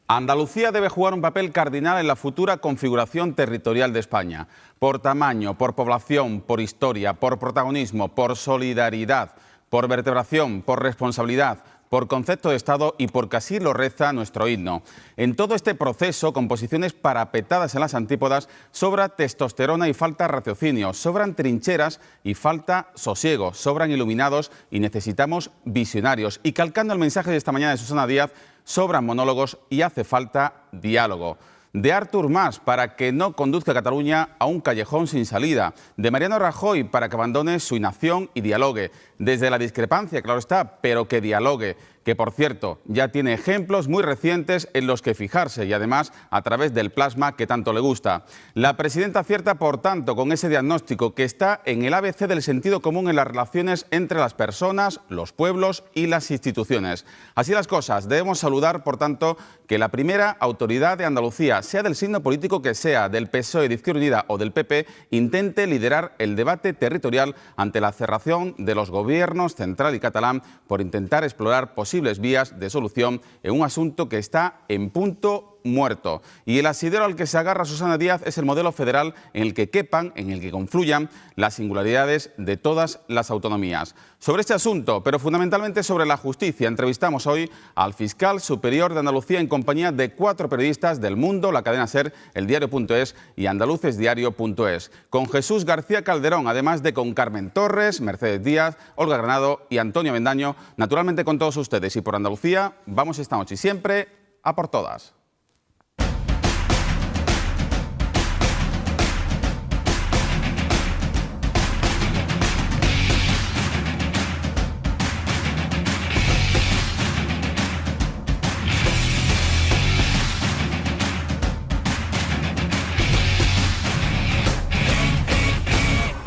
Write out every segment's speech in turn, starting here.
Andalucía debe jugar un papel cardinal en la futura configuración territorial de España. Por tamaño, por población, por historia, por protagonismo, por solidaridad, por vertebración, por responsabilidad, por concepto de Estado y porque así lo reza nuestro himno. En todo este proceso, con posiciones parapetadas en las antípodas, sobra testosterona y falta raciocinio, sobran trincheras y falta sosiego, sobran iluminados y necesitamos visionarios. Y calcando el mensaje de esta mañana de Susana Díaz, sobran monólogos y hace falta diálogo. De Artur Mas para que no conduzca a Cataluña a un callejón sin salida. De Mariano Rajoy para que abandone su inacción y dialogue. Desde la discrepancia, claro está, pero que dialogue. Que, por cierto, ya tiene ejemplos muy recientes en los que fijarse y, además, a través del plasma que tanto le gusta. La presidenta acierta, por tanto, con ese diagnóstico que está en el ABC del sentido común en las relaciones entre las personas, los pueblos y las instituciones. Así las cosas, debemos saludar, por tanto, que la primera autoridad de Andalucía, sea del signo político que sea, del PSOE, de Izquierda Unida o del PP, intente liderar el debate territorial ante la cerrazón de los gobiernos central y catalán por intentar explorar posibles vías de solución en un asunto que está en punto muerto. Y el asidero al que se agarra Susana Díaz es el modelo federal en el que quepan, en el que confluyan las singularidades de todas las autonomías. Sobre este asunto, pero fundamentalmente sobre la justicia, entrevistamos hoy al fiscal superior de Andalucía en compañía de 4 periodistas del Mundo, la cadena SER, El Diario.es y AndalucesDiario.es, con Jesús García Calderón, además de con Carmen Torres, Mercedes Díaz, Olga Granado y Antonio Avendaño, naturalmente con todos ustedes. Y por Andalucía, vamos esta noche y siempre a por todas.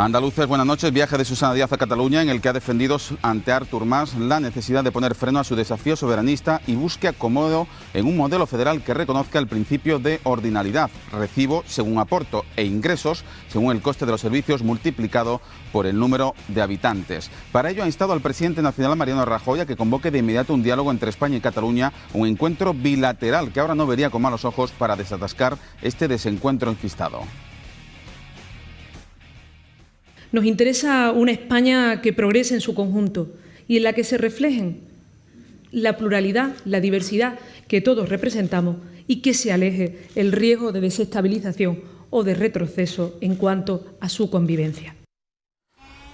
Andaluces, buenas noches. Viaje de Susana Díaz a Cataluña en el que ha defendido ante Artur Mas la necesidad de poner freno a su desafío soberanista y busque acomodo en un modelo federal que reconozca el principio de ordinalidad, recibo según aporto e ingresos según el coste de los servicios multiplicado por el número de habitantes. Para ello ha instado al presidente nacional Mariano Rajoy a que convoque de inmediato un diálogo entre España y Cataluña, un encuentro bilateral que ahora no vería con malos ojos para desatascar este desencuentro enquistado. Nos interesa una España que progrese en su conjunto y en la que se reflejen la pluralidad, la diversidad que todos representamos y que se aleje el riesgo de desestabilización o de retroceso en cuanto a su convivencia.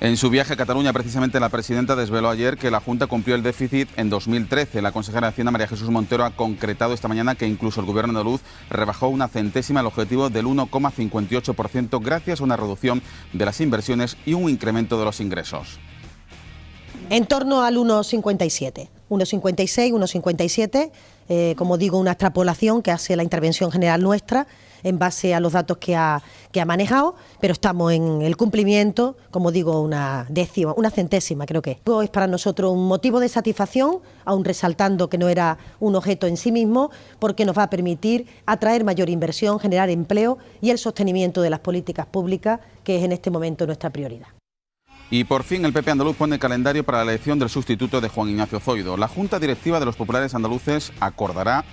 En su viaje a Cataluña, precisamente, la presidenta desveló ayer que la Junta cumplió el déficit en 2013. La consejera de Hacienda, María Jesús Montero, ha concretado esta mañana que incluso el Gobierno andaluz rebajó una centésima el objetivo del 1,58% gracias a una reducción de las inversiones y un incremento de los ingresos. En torno al 1,57, 1,56, 1,57, como digo, una extrapolación que hace la intervención general nuestra en base a los datos que ha manejado, pero estamos en el cumplimiento, como digo, una centésima creo que. Es para nosotros un motivo de satisfacción, aun resaltando que no era un objeto en sí mismo, porque nos va a permitir atraer mayor inversión, generar empleo y el sostenimiento de las políticas públicas, que es en este momento nuestra prioridad. Y por fin el PP andaluz pone calendario para la elección del sustituto de Juan Ignacio Zoido. La Junta Directiva de los Populares Andaluces acordará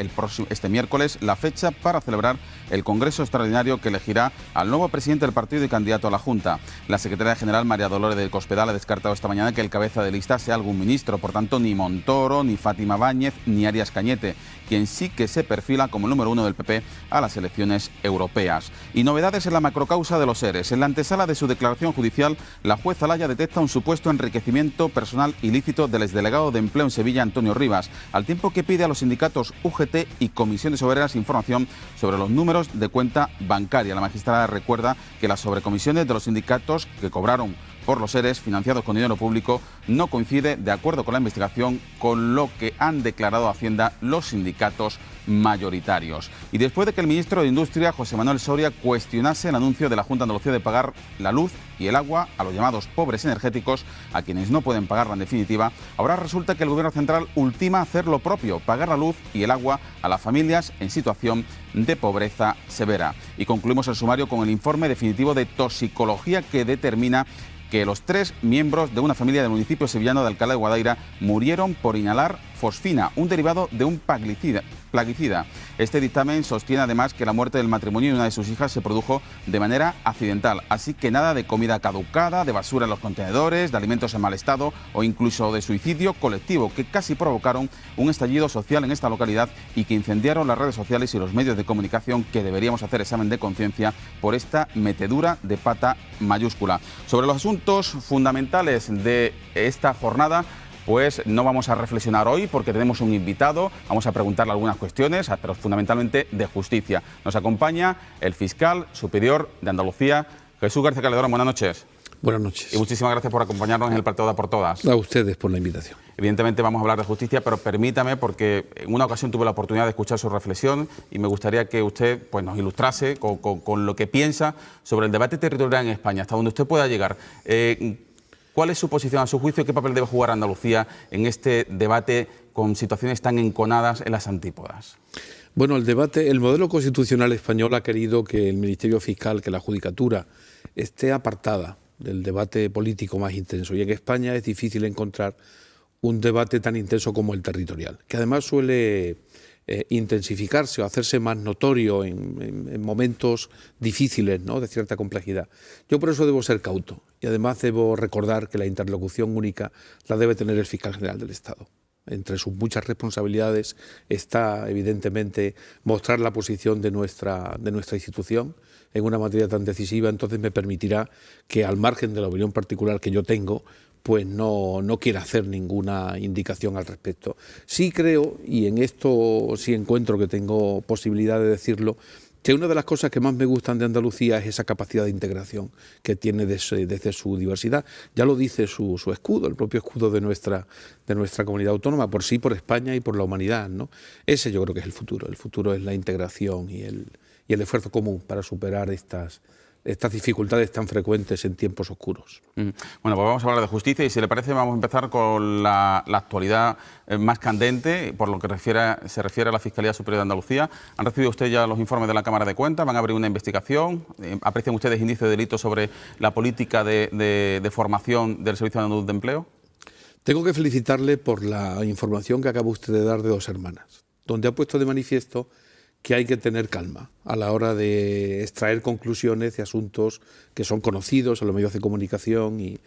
este miércoles la fecha para celebrar el Congreso Extraordinario que elegirá al nuevo presidente del partido y candidato a la Junta. La secretaria general María Dolores del Cospedal ha descartado esta mañana que el cabeza de lista sea algún ministro, por tanto ni Montoro, ni Fátima Báñez, ni Arias Cañete, quien sí que se perfila como el número 1 del PP a las elecciones europeas. Y novedades en la macrocausa de los ERES. En la antesala de su declaración judicial, la jueza Laya detecta un supuesto enriquecimiento personal ilícito del exdelegado de Empleo en Sevilla, Antonio Rivas, al tiempo que pide a los sindicatos UGT y Comisiones Obreras información sobre los números de cuenta bancaria. La magistrada recuerda que las sobrecomisiones de los sindicatos que cobraron por los ERES financiados con dinero público no coincide, de acuerdo con la investigación, con lo que han declarado a Hacienda los sindicatos mayoritarios. Y después de que el ministro de Industria, José Manuel Soria, cuestionase el anuncio de la Junta de Andalucía de pagar la luz y el agua a los llamados pobres energéticos, a quienes no pueden pagarla en definitiva, ahora resulta que el Gobierno central ultima hacer lo propio, pagar la luz y el agua a las familias en situación de pobreza severa. Y concluimos el sumario con el informe definitivo de toxicología que determina que los 3 miembros de una familia del municipio sevillano de Alcalá de Guadaira murieron por inhalar fosfina, un derivado de un plaguicida. Este dictamen sostiene además que la muerte del matrimonio de una de sus hijas se produjo de manera accidental, así que nada de comida caducada, de basura en los contenedores, de alimentos en mal estado o incluso de suicidio colectivo, que casi provocaron un estallido social en esta localidad y que incendiaron las redes sociales y los medios de comunicación, que deberíamos hacer examen de conciencia por esta metedura de pata mayúscula. Sobre los asuntos fundamentales de esta jornada, pues no vamos a reflexionar hoy porque tenemos un invitado, vamos a preguntarle algunas cuestiones, pero fundamentalmente de justicia. Nos acompaña el fiscal superior de Andalucía, Jesús García Calderón. Buenas noches. Buenas noches. Y muchísimas gracias por acompañarnos en el Partido de A por Todas. A ustedes por la invitación. Evidentemente vamos a hablar de justicia, pero permítame, porque en una ocasión tuve la oportunidad de escuchar su reflexión y me gustaría que usted pues, nos ilustrase con lo que piensa sobre el debate territorial en España, hasta donde usted pueda llegar. ¿Cuál es su posición, a su juicio? ¿Qué papel debe jugar Andalucía en este debate con situaciones tan enconadas en las antípodas? Bueno, el modelo constitucional español ha querido que el Ministerio Fiscal, que la Judicatura, esté apartada del debate político más intenso. Y en España es difícil encontrar un debate tan intenso como el territorial, que además suele intensificarse o hacerse más notorio en momentos difíciles, ¿no?, de cierta complejidad. Yo por eso debo ser cauto y además debo recordar que la interlocución única la debe tener el fiscal general del Estado. Entre sus muchas responsabilidades está, evidentemente, mostrar la posición de nuestra institución en una materia tan decisiva. Entonces me permitirá que, al margen de la opinión particular que yo tengo, pues no quiera hacer ninguna indicación al respecto. Sí creo, y en esto sí encuentro que tengo posibilidad de decirlo, que una de las cosas que más me gustan de Andalucía es esa capacidad de integración que tiene desde su diversidad. Ya lo dice su escudo, el propio escudo de nuestra comunidad autónoma, por sí, por España y por la humanidad, ¿no? Ese yo creo que es el futuro. El futuro es la integración y el esfuerzo común para superar estas dificultades tan frecuentes en tiempos oscuros. Bueno, pues vamos a hablar de justicia y, si le parece, vamos a empezar con la actualidad más candente, por lo que se refiere a la Fiscalía Superior de Andalucía. ¿Han recibido usted ya los informes de la Cámara de Cuentas? ¿Van a abrir una investigación? ¿Aprecian ustedes indicios de delito sobre la política de formación del Servicio Andaluz de Empleo? Tengo que felicitarle por la información que acaba usted de dar de Dos Hermanas, donde ha puesto de manifiesto que hay que tener calma a la hora de extraer conclusiones de asuntos que son conocidos en los medios de comunicación y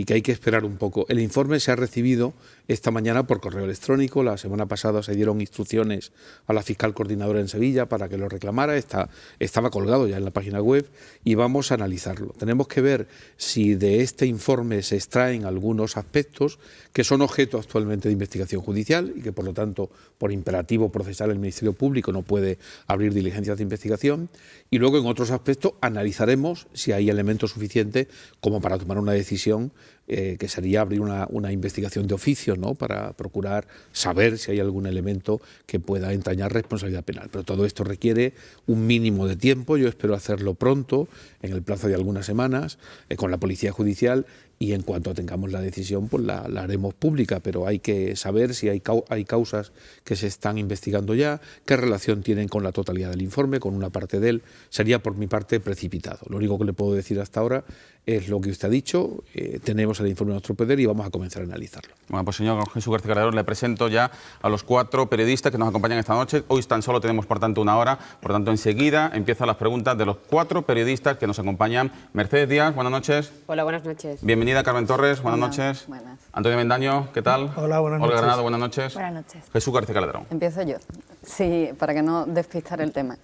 que hay que esperar un poco. El informe se ha recibido esta mañana por correo electrónico. La semana pasada se dieron instrucciones a la fiscal coordinadora en Sevilla para que lo reclamara. Estaba colgado ya en la página web y vamos a analizarlo. Tenemos que ver si de este informe se extraen algunos aspectos que son objeto actualmente de investigación judicial y que, por lo tanto, por imperativo procesal, el Ministerio Público no puede abrir diligencias de investigación. Y luego, en otros aspectos, analizaremos si hay elementos suficientes como para tomar una decisión, que sería abrir una investigación de oficio, ¿no?, para procurar saber si hay algún elemento que pueda entrañar responsabilidad penal. Pero todo esto requiere un mínimo de tiempo. Yo espero hacerlo pronto, en el plazo de algunas semanas, con la Policía Judicial, y en cuanto tengamos la decisión, pues la haremos pública. Pero hay que saber si hay causas que se están investigando ya, qué relación tienen con la totalidad del informe, con una parte de él. Sería, por mi parte, precipitado. Lo único que le puedo decir hasta ahora es lo que usted ha dicho. Tenemos el informe en nuestro poder y vamos a comenzar a analizarlo. Bueno, pues, señor Jesús García Calderón, le presento ya a los 4 periodistas que nos acompañan esta noche. Hoy tan solo tenemos, por tanto, una hora. Por tanto, enseguida empiezan las preguntas de los 4 periodistas que nos acompañan. Mercedes Díaz, buenas noches. Hola, buenas noches. Bienvenida, Carmen Torres, buenas noches. Buenas. Antonio Mendaño, ¿qué tal? Hola, buenas Olga noches. Granado, buenas noches. Buenas noches. Jesús García Calderón. Empiezo yo. Sí, para que no despistar el tema.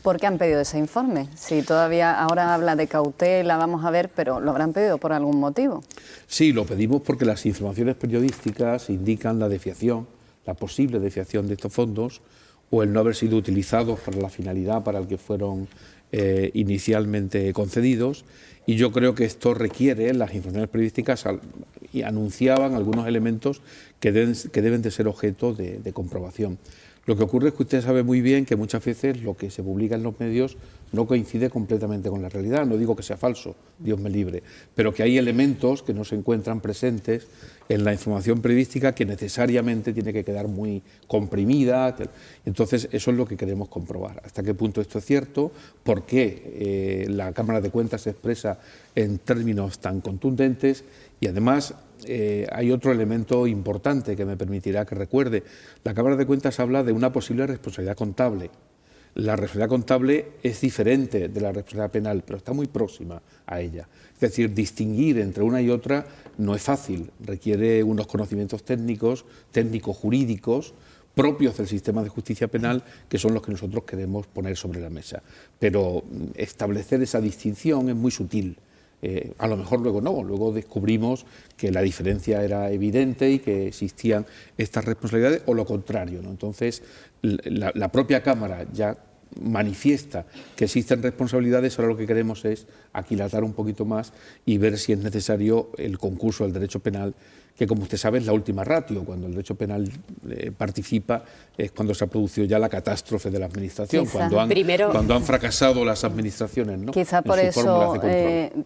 ¿Por qué han pedido ese informe? Si todavía ahora habla de cautela, vamos a ver, pero ¿lo habrán pedido por algún motivo? Sí, lo pedimos porque las informaciones periodísticas indican la desviación, la posible desviación de estos fondos, o el no haber sido utilizados para la finalidad para la que fueron inicialmente concedidos. Y yo creo que esto requiere, las informaciones periodísticas y anunciaban algunos elementos que deben de ser objeto de comprobación. Lo que ocurre es que usted sabe muy bien que muchas veces lo que se publica en los medios no coincide completamente con la realidad. No digo que sea falso, Dios me libre, pero que hay elementos que no se encuentran presentes en la información periodística que necesariamente tiene que quedar muy comprimida. Entonces, eso es lo que queremos comprobar. ¿Hasta qué punto esto es cierto? ¿Por qué la Cámara de Cuentas se expresa en términos tan contundentes? Y además, hay otro elemento importante que me permitirá que recuerde. La Cámara de Cuentas habla de una posible responsabilidad contable. La responsabilidad contable es diferente de la responsabilidad penal, pero está muy próxima a ella. Es decir, distinguir entre una y otra no es fácil, requiere unos conocimientos técnico-jurídicos, propios del sistema de justicia penal, que son los que nosotros queremos poner sobre la mesa. Pero establecer esa distinción es muy sutil. A lo mejor luego no, luego descubrimos que la diferencia era evidente y que existían estas responsabilidades, o lo contrario, ¿no? Entonces, la propia Cámara ya manifiesta que existen responsabilidades. Ahora lo que queremos es aquilatar un poquito más y ver si es necesario el concurso del derecho penal, que, como usted sabe, es la última ratio. Cuando el derecho penal participa es cuando se ha producido ya la catástrofe de la Administración, cuando han fracasado las Administraciones, ¿no? Quizá por eso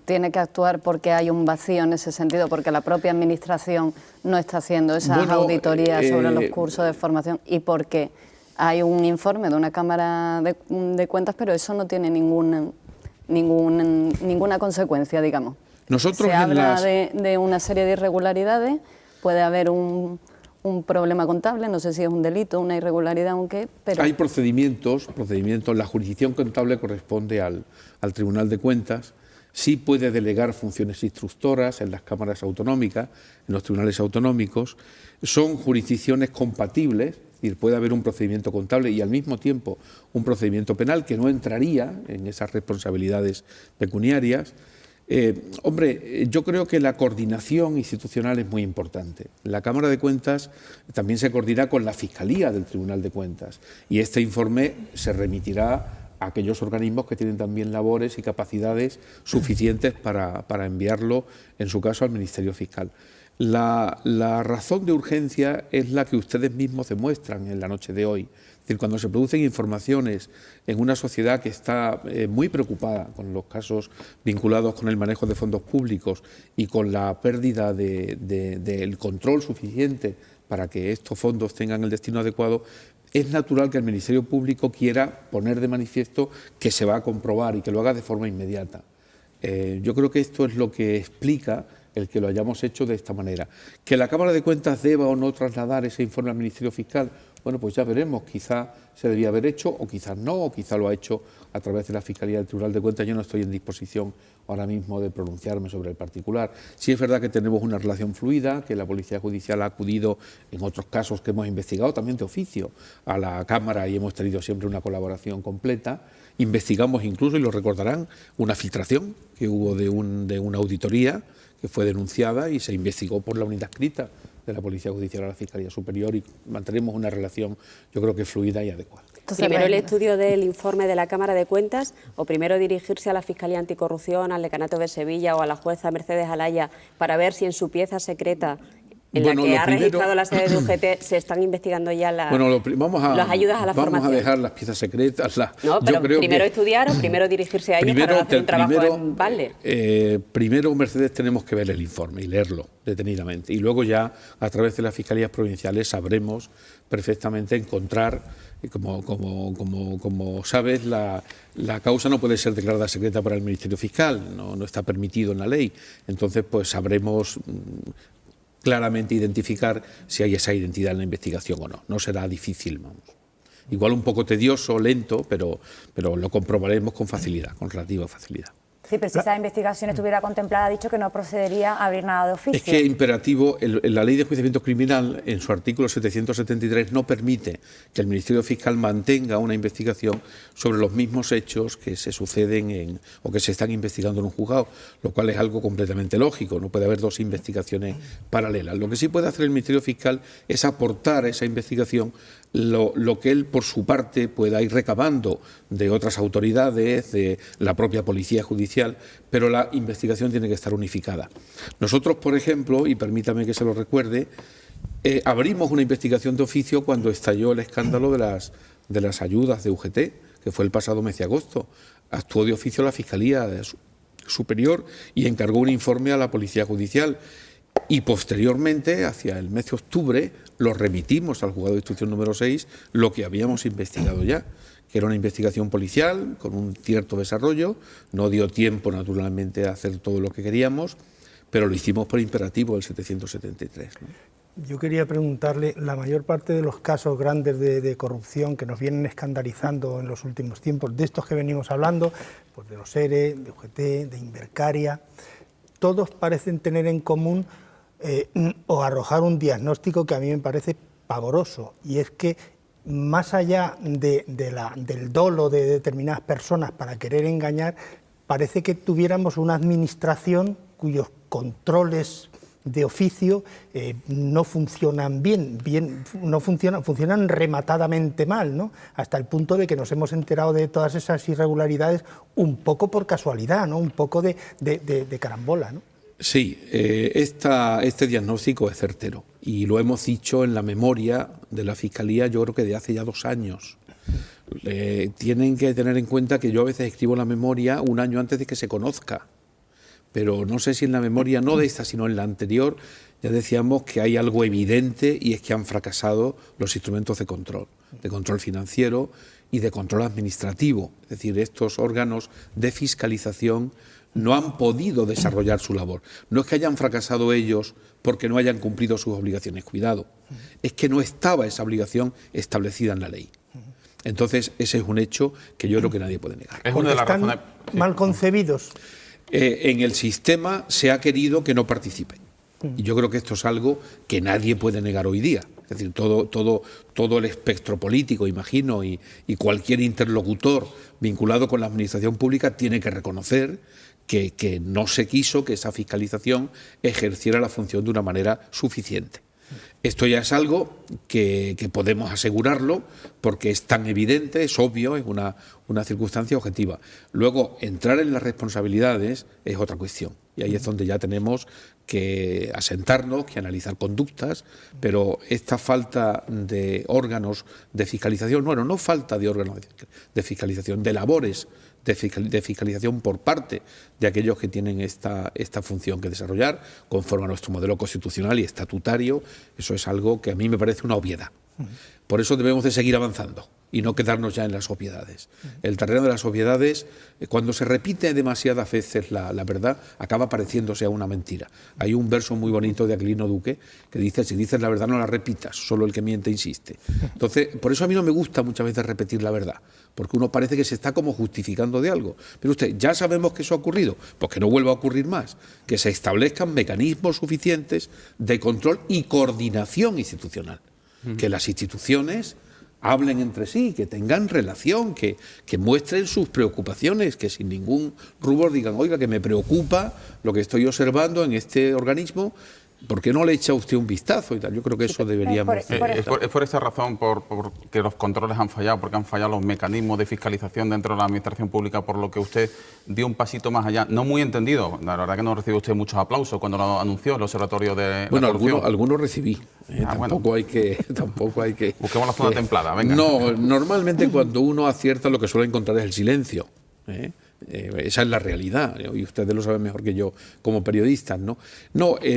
tiene que actuar, porque hay un vacío en ese sentido, porque la propia Administración no está haciendo esas auditorías sobre los cursos de formación, y porque hay un informe de una Cámara de Cuentas, pero eso no tiene ninguna consecuencia, digamos. Nosotros se habla de una serie de irregularidades, puede haber un problema contable, no sé si es un delito, una irregularidad, aunque... pero hay procedimientos, la jurisdicción contable corresponde al Tribunal de Cuentas, sí puede delegar funciones instructoras en las cámaras autonómicas, en los tribunales autonómicos, son jurisdicciones compatibles, es decir, puede haber un procedimiento contable y al mismo tiempo un procedimiento penal que no entraría en esas responsabilidades pecuniarias. Yo creo que la coordinación institucional es muy importante. La Cámara de Cuentas también se coordina con la Fiscalía del Tribunal de Cuentas, y este informe se remitirá a aquellos organismos que tienen también labores y capacidades suficientes para enviarlo, en su caso, al Ministerio Fiscal. La razón de urgencia es la que ustedes mismos demuestran en la noche de hoy. Es decir, cuando se producen informaciones en una sociedad que está muy preocupada con los casos vinculados con el manejo de fondos públicos y con la pérdida del control suficiente para que estos fondos tengan el destino adecuado, es natural que el Ministerio Público quiera poner de manifiesto que se va a comprobar y que lo haga de forma inmediata. Yo creo que esto es lo que explica el que lo hayamos hecho de esta manera. ¿Que la Cámara de Cuentas deba o no trasladar ese informe al Ministerio Fiscal? Bueno, pues ya veremos, quizá se debía haber hecho, o quizás no, o quizá lo ha hecho a través de la Fiscalía del Tribunal de Cuentas. Yo no estoy en disposición ahora mismo de pronunciarme sobre el particular. Sí es verdad que tenemos una relación fluida, que la Policía Judicial ha acudido en otros casos que hemos investigado, también de oficio, a la Cámara, y hemos tenido siempre una colaboración completa. Investigamos incluso, y lo recordarán, una filtración que hubo de una auditoría que fue denunciada y se investigó por la unidad adscrita de la Policía Judicial a la Fiscalía Superior, y mantenemos una relación, yo creo que fluida y adecuada. Primero el estudio del informe de la Cámara de Cuentas, o primero dirigirse a la Fiscalía Anticorrupción, al Decanato de Sevilla o a la jueza Mercedes Alaya para ver si en su pieza secreta en la que ha registrado la sede de UGT se están investigando ya las ayudas a la formación. Vamos a dejar las piezas secretas. No, pero primero estudiar o primero dirigirse a ellos para hacer un trabajo en balde. Primero, Mercedes, tenemos que ver el informe y leerlo detenidamente. Y luego ya, a través de las fiscalías provinciales, sabremos perfectamente encontrar, como sabes, la causa no puede ser declarada secreta para el Ministerio Fiscal, no está permitido en la ley. Entonces, pues sabremos claramente identificar si hay esa identidad en la investigación o no. No será difícil, vamos. Igual un poco tedioso, lento, pero lo comprobaremos con facilidad, con relativa facilidad. Sí, pero si esa investigación estuviera contemplada, ha dicho que no procedería a abrir nada de oficio. Es que imperativo, la Ley de Enjuiciamiento Criminal, en su artículo 773, no permite que el Ministerio Fiscal mantenga una investigación sobre los mismos hechos que se suceden o que se están investigando en un juzgado, lo cual es algo completamente lógico. No puede haber dos investigaciones paralelas. Lo que sí puede hacer el Ministerio Fiscal es aportar a esa investigación lo que él, por su parte, pueda ir recabando de otras autoridades, de la propia Policía Judicial, pero la investigación tiene que estar unificada. Nosotros, por ejemplo, y permítame que se lo recuerde, abrimos una investigación de oficio cuando estalló el escándalo de las ayudas de UGT, que fue el pasado mes de agosto. Actuó de oficio la Fiscalía Superior y encargó un informe a la Policía Judicial. Y posteriormente, hacia el mes de octubre, lo remitimos al Juzgado de Instrucción número 6, lo que habíamos investigado ya, que era una investigación policial con un cierto desarrollo. No dio tiempo, naturalmente, a hacer todo lo que queríamos, pero lo hicimos por imperativo del 773, ¿no? Yo quería preguntarle, la mayor parte de los casos grandes de corrupción que nos vienen escandalizando en los últimos tiempos, de estos que venimos hablando, pues de los ERE, de UGT, de Invercaria, todos parecen tener en común o arrojar un diagnóstico que a mí me parece pavoroso, y es que más allá del dolo de determinadas personas para querer engañar, parece que tuviéramos una administración cuyos controles de oficio no funcionan funcionan rematadamente mal, ¿no? Hasta el punto de que nos hemos enterado de todas esas irregularidades un poco por casualidad, ¿no? Un poco de carambola, ¿no? Sí, este diagnóstico es certero y lo hemos dicho en la memoria de la Fiscalía, yo creo que de hace ya 2 años. Tienen que tener en cuenta que yo a veces escribo la memoria un año antes de que se conozca, pero no sé si en la memoria, no de esta, sino en la anterior, ya decíamos que hay algo evidente, y es que han fracasado los instrumentos de control financiero y de control administrativo. Es decir, estos órganos de fiscalización no han podido desarrollar su labor. No es que hayan fracasado ellos porque no hayan cumplido sus obligaciones, cuidado, es que no estaba esa obligación establecida en la ley. Entonces, ese es un hecho que yo creo que nadie puede negar. Es una de las razones mal concebidos. En el sistema se ha querido que no participen. Y yo creo que esto es algo que nadie puede negar hoy día. Es decir, todo el espectro político, imagino, y cualquier interlocutor vinculado con la administración pública tiene que reconocer que no se quiso que esa fiscalización ejerciera la función de una manera suficiente. Esto ya es algo que podemos asegurarlo porque es tan evidente, es obvio, es una circunstancia objetiva. Luego, entrar en las responsabilidades es otra cuestión y ahí es donde ya tenemos que asentarnos, que analizar conductas, pero esta falta de órganos de fiscalización, bueno, no falta de órganos de fiscalización, de labores de fiscalización por parte de aquellos que tienen esta función que desarrollar, conforme a nuestro modelo constitucional y estatutario, eso es algo que a mí me parece una obviedad. Por eso debemos de seguir avanzando y no quedarnos ya en las obviedades. El terreno de las obviedades, cuando se repite demasiadas veces la verdad, acaba pareciéndose a una mentira. Hay un verso muy bonito de Aquilino Duque que dice: si dices la verdad no la repitas, solo el que miente insiste. Entonces, por eso a mí no me gusta muchas veces repetir la verdad, porque uno parece que se está como justificando de algo. Pero usted, ya sabemos que eso ha ocurrido, pues que no vuelva a ocurrir más, que se establezcan mecanismos suficientes de control y coordinación institucional, que las instituciones hablen entre sí, que tengan relación, que muestren sus preocupaciones, que sin ningún rubor digan: oiga, que me preocupa lo que estoy observando en este organismo, ¿por qué no le echa usted un vistazo? Y tal. Yo creo que eso deberíamos... Es por esa razón, por que los controles han fallado, porque han fallado los mecanismos de fiscalización dentro de la administración pública, por lo que usted dio un pasito más allá. No muy entendido, la verdad que no recibió usted muchos aplausos cuando lo anunció el Observatorio de Bueno, la Corrupción. algunos recibí. Tampoco hay que... Busquemos la zona templada, venga. No, normalmente cuando uno acierta lo que suele encontrar es el silencio. Esa es la realidad, y ustedes lo saben mejor que yo como periodistas, ¿no?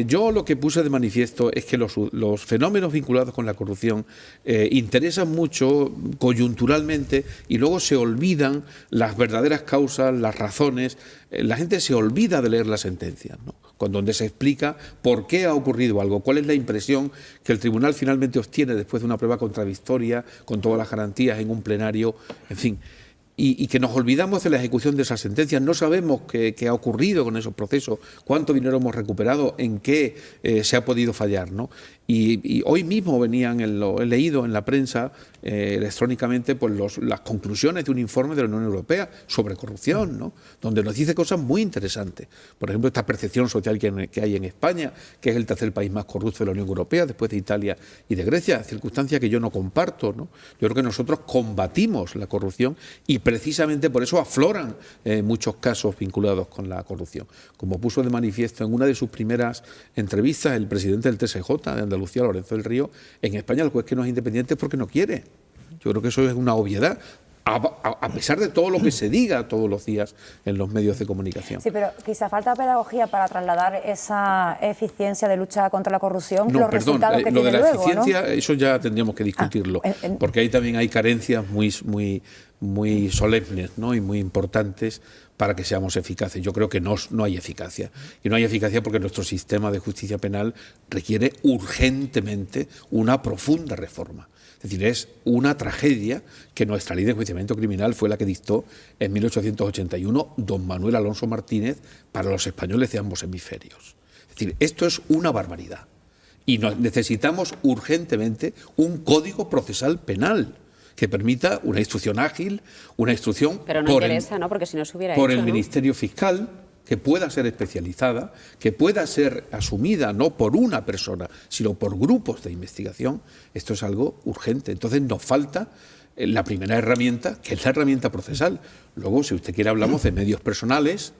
Yo lo que puse de manifiesto es que los fenómenos vinculados con la corrupción interesan mucho coyunturalmente y luego se olvidan las verdaderas causas, las razones. La gente se olvida de leer las sentencias, ¿no? Donde se explica por qué ha ocurrido algo, cuál es la impresión que el tribunal finalmente obtiene después de una prueba contradictoria, con todas las garantías en un plenario, en fin. Y que nos olvidamos de la ejecución de esas sentencias. No sabemos qué ha ocurrido con esos procesos, cuánto dinero hemos recuperado, en qué se ha podido fallar, ¿no? Y hoy mismo he leído en la prensa electrónicamente pues las conclusiones de un informe de la Unión Europea sobre corrupción, ¿no? Donde nos dice cosas muy interesantes. Por ejemplo, esta percepción social que hay en España, que es el tercer país más corrupto de la Unión Europea, después de Italia y de Grecia, circunstancia que yo no comparto, ¿no? Yo creo que nosotros combatimos la corrupción y precisamente por eso afloran muchos casos vinculados con la corrupción. Como puso de manifiesto en una de sus primeras entrevistas el presidente del TSJ de Andalucía, Lorenzo del Río, en España el juez que no es independiente es porque no quiere. Yo creo que eso es una obviedad, a pesar de todo lo que se diga todos los días en los medios de comunicación. Sí, pero quizá falta pedagogía para trasladar esa eficiencia de lucha contra la corrupción, no, los perdón, resultados que lo tiene de la luego, eficiencia, ¿no? eso ya tendríamos que discutirlo, porque ahí también hay carencias muy muy solemnes, ¿no?, y muy importantes para que seamos eficaces. Yo creo que no hay eficacia. Y no hay eficacia porque nuestro sistema de justicia penal requiere urgentemente una profunda reforma. Es decir, es una tragedia que nuestra ley de enjuiciamiento criminal fue la que dictó en 1881 don Manuel Alonso Martínez para los españoles de ambos hemisferios. Es decir, esto es una barbaridad. Y necesitamos urgentemente un código procesal penal que permita una instrucción ágil, una instrucción pero no interesa, ¿no? Porque si no se hubiera por hecho, el ¿no? Ministerio Fiscal, que pueda ser especializada, que pueda ser asumida no por una persona, sino por grupos de investigación. Esto es algo urgente. Entonces nos falta la primera herramienta, que es la herramienta procesal. Luego, si usted quiere, hablamos de medios personales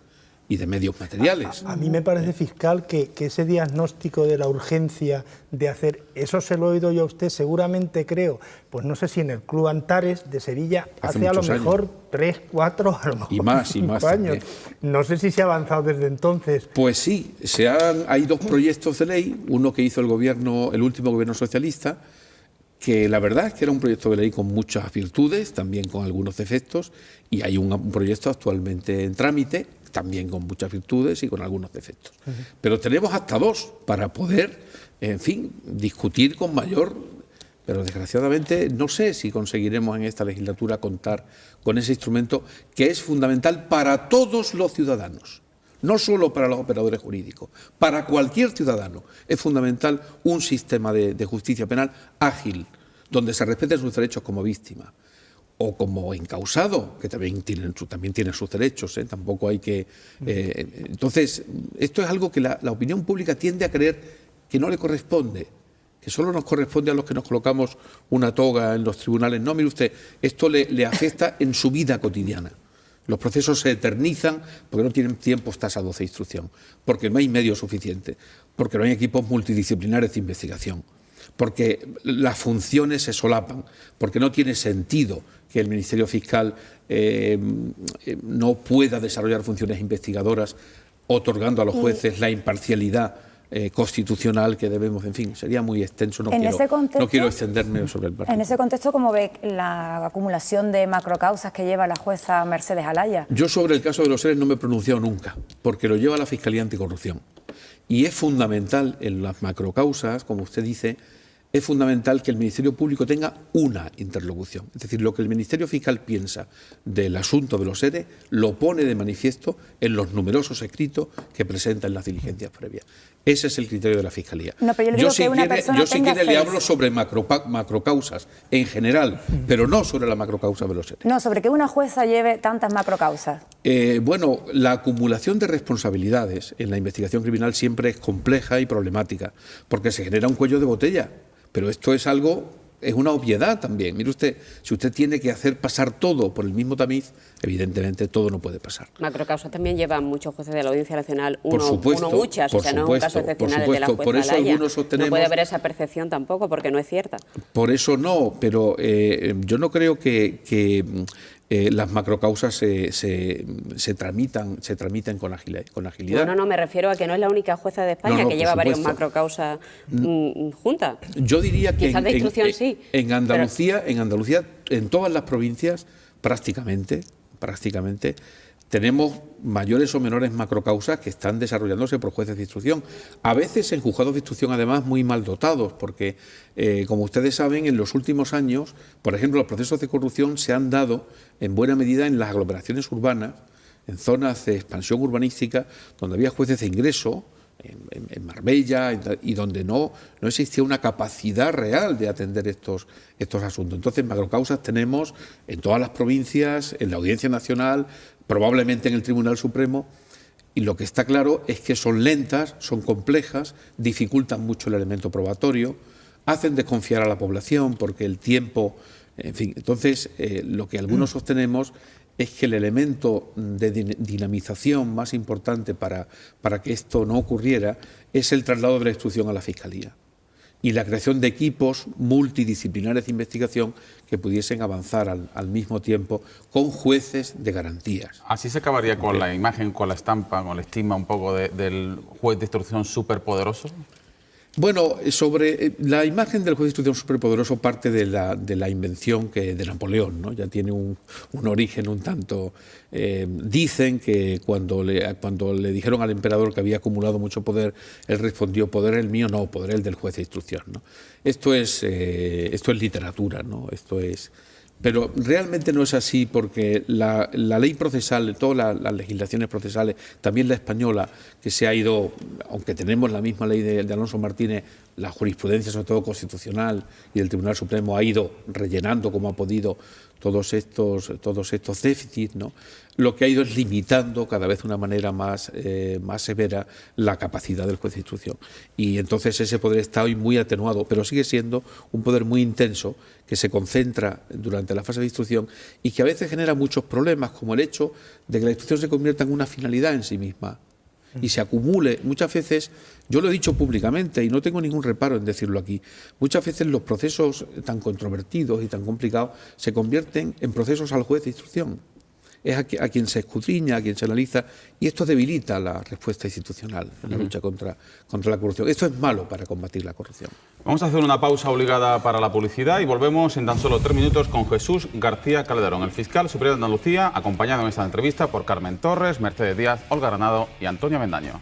y de medios materiales. A mí me parece, fiscal, que ese diagnóstico de la urgencia de hacer, eso se lo he oído yo a usted, seguramente creo, pues no sé si en el Club Antares de Sevilla hace a lo mejor 3, 4, a lo mejor y más 5 años. También. No sé si se ha avanzado desde entonces. Pues sí, hay 2 proyectos de ley, uno que hizo el último gobierno socialista, que la verdad es que era un proyecto de ley con muchas virtudes, también con algunos defectos, y hay un proyecto actualmente en trámite, también con muchas virtudes y con algunos defectos. Pero tenemos hasta 2 para poder, en fin, discutir con mayor... Pero desgraciadamente no sé si conseguiremos en esta legislatura contar con ese instrumento que es fundamental para todos los ciudadanos, no solo para los operadores jurídicos, para cualquier ciudadano. Es fundamental un sistema de justicia penal ágil, donde se respeten sus derechos como víctima o como encausado, que también tienen sus derechos, tampoco hay que... entonces, esto es algo que la opinión pública tiende a creer que no le corresponde, que solo nos corresponde a los que nos colocamos una toga en los tribunales. No, mire usted, esto le afecta en su vida cotidiana. Los procesos se eternizan porque no tienen tiempos tasados de instrucción, porque no hay medios suficientes, porque no hay equipos multidisciplinares de investigación, porque las funciones se solapan, porque no tiene sentido que el Ministerio Fiscal no pueda desarrollar funciones investigadoras otorgando a los jueces la imparcialidad constitucional que debemos, en fin, sería muy extenso, no quiero extenderme sobre el partido. En ese contexto, ¿cómo ve la acumulación de macrocausas que lleva la jueza Mercedes Alaya? Yo sobre el caso de los seres no me he pronunciado nunca, porque lo lleva la Fiscalía Anticorrupción. Y es fundamental en las macrocausas, como usted dice, es fundamental que el Ministerio Público tenga una interlocución. Es decir, lo que el Ministerio Fiscal piensa del asunto de los seres lo pone de manifiesto en los numerosos escritos que presenta en las diligencias previas. Ese es el criterio de la Fiscalía. No, pero yo si quiere le hablo sobre macrocausas en general, pero no sobre la macrocausa de los seres. No, sobre que una jueza lleve tantas macrocausas. Bueno, la acumulación de responsabilidades en la investigación criminal siempre es compleja y problemática, porque se genera un cuello de botella. Pero esto es una obviedad también. Mire usted, si usted tiene que hacer pasar todo por el mismo tamiz, evidentemente todo no puede pasar. Macrocausas también llevan muchos jueces de la Audiencia Nacional, uno muchas, o sea, no es un caso excepcional de la jueza por eso Alaya. algunos sostenemos, no puede haber esa percepción tampoco, porque no es cierta. Por eso no, pero yo no creo que las macrocausas se tramitan con agilidad. No, me refiero a que no es la única jueza de España que lleva varias macrocausas juntas. Yo diría que quizás de instrucción sí. En Andalucía, en todas las provincias, prácticamente, tenemos mayores o menores macrocausas que están desarrollándose por jueces de instrucción. A veces en juzgados de instrucción, además, muy mal dotados, porque, como ustedes saben, en los últimos años, por ejemplo, los procesos de corrupción se han dado en buena medida en las aglomeraciones urbanas, en zonas de expansión urbanística, donde había jueces de ingreso, en Marbella, y donde no existía una capacidad real de atender estos asuntos. Entonces, macrocausas tenemos en todas las provincias, en la Audiencia Nacional, probablemente en el Tribunal Supremo, y lo que está claro es que son lentas, son complejas, dificultan mucho el elemento probatorio, hacen desconfiar a la población porque el tiempo, en fin. Entonces, lo que algunos sostenemos es que el elemento de dinamización más importante para que esto no ocurriera es el traslado de la instrucción a la Fiscalía y la creación de equipos multidisciplinares de investigación que pudiesen avanzar al mismo tiempo con jueces de garantías. Así se acabaría con la imagen, con la estampa, con la estigma un poco del juez de instrucción superpoderoso. Bueno, sobre la imagen del juez de instrucción superpoderoso parte de la invención de Napoleón, ¿no? Ya tiene un origen un tanto... dicen que cuando le dijeron al emperador que había acumulado mucho poder, él respondió: poder el mío, no, poder el del juez de instrucción, ¿no? Esto es literatura, ¿no? Pero realmente no es así, porque la ley procesal, todas las legislaciones procesales, también la española, que se ha ido, aunque tenemos la misma ley de Alonso Martínez, la jurisprudencia, sobre todo constitucional, y el Tribunal Supremo ha ido rellenando como ha podido todos estos déficits, ¿no? Lo que ha ido es limitando cada vez de una manera más severa la capacidad del juez de instrucción. Y entonces ese poder está hoy muy atenuado, pero sigue siendo un poder muy intenso que se concentra durante la fase de instrucción y que a veces genera muchos problemas, como el hecho de que la instrucción se convierta en una finalidad en sí misma y se acumule. Muchas veces, yo lo he dicho públicamente y no tengo ningún reparo en decirlo aquí, muchas veces los procesos tan controvertidos y tan complicados se convierten en procesos al juez de instrucción. Es a quien se escudriña, a quien se analiza, y esto debilita la respuesta institucional en la lucha contra la corrupción. Esto es malo para combatir la corrupción. Vamos a hacer una pausa obligada para la publicidad y volvemos en tan solo 3 minutos con Jesús García Calderón, el fiscal superior de Andalucía, acompañado en esta entrevista por Carmen Torres, Mercedes Díaz, Olga Granado y Antonio Avendaño.